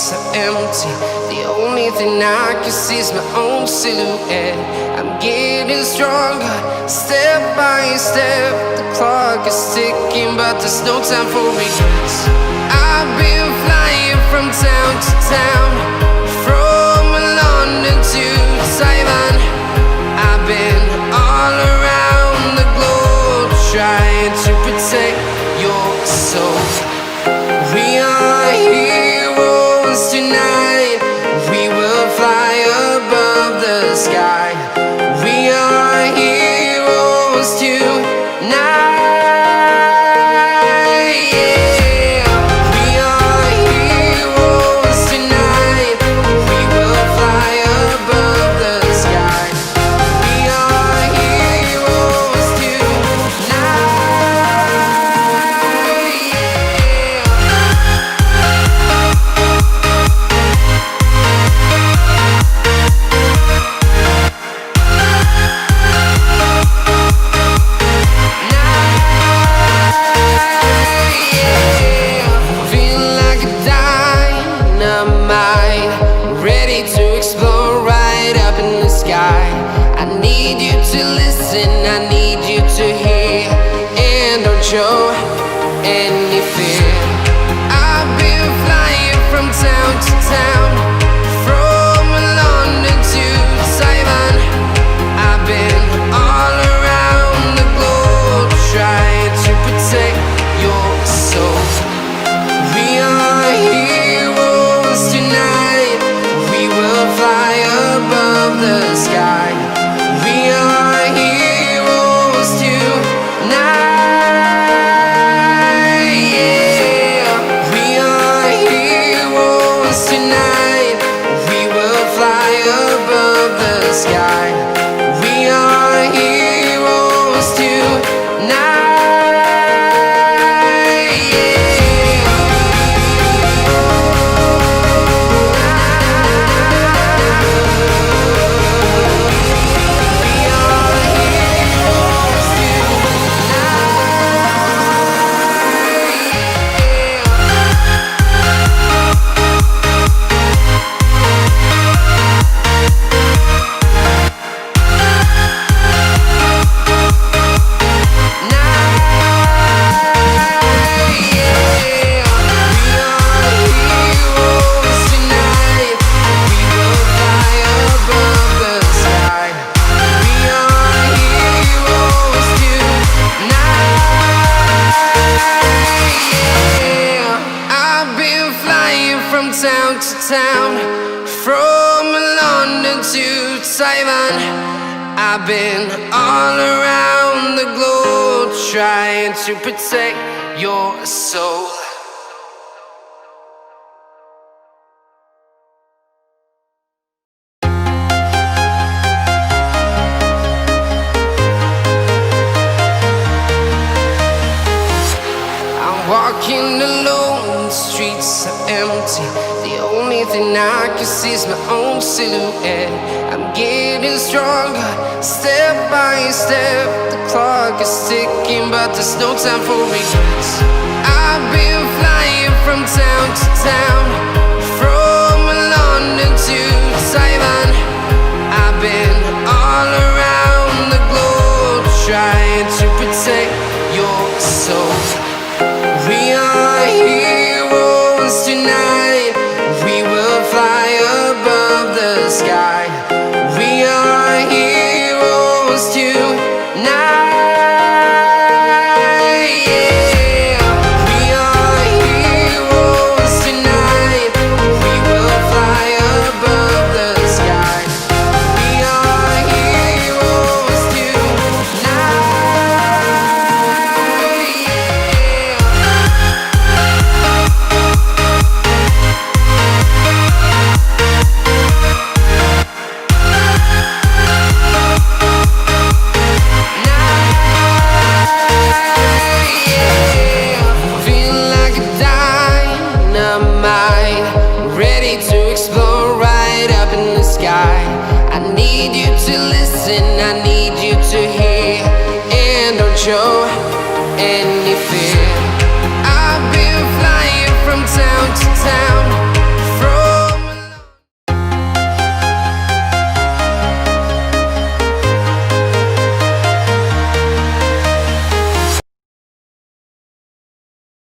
streets are empty. The only thing I can see is my own silhouette. I'm getting stronger, step by step. The clock is ticking, but there's no time for regrets. I've been flying from town to town, from London to Taiwan. I've been all around the globe, trying to protect your soul. We are heroes tonight. We will fly above the sky. We are heroes tonight. Yeah. We are heroes tonight. We will fly above the sky. We are heroes tonight. I need you to hear and don't show any fear. I've been flying from town to town, from London to Taiwan. I've been all around the globe, trying to protect your soul. We are heroes tonight. We will fly above the sky. We are heroes tonight. Yeah. We are heroes tonight. We will fly above the sky. We are heroes tonight. Town to town, from London to Taiwan. I've been all around the globe, trying to protect your soul. I'm walking alone, the streets are empty. The only thing I can see is my own silhouette. I'm getting stronger, step by step. The clock is ticking, but there's no time for regrets. I've been flying from town to town, from London to Taiwan. I've been all around the globe, trying to protect your soul. We are heroes tonight. We will fly above the sky. We are heroes tonight. Yeah. We are heroes tonight. We will fly above the sky. We are heroes tonight. I need you to listen, I need you to hear, and don't show any fear. I've been flying from town to town,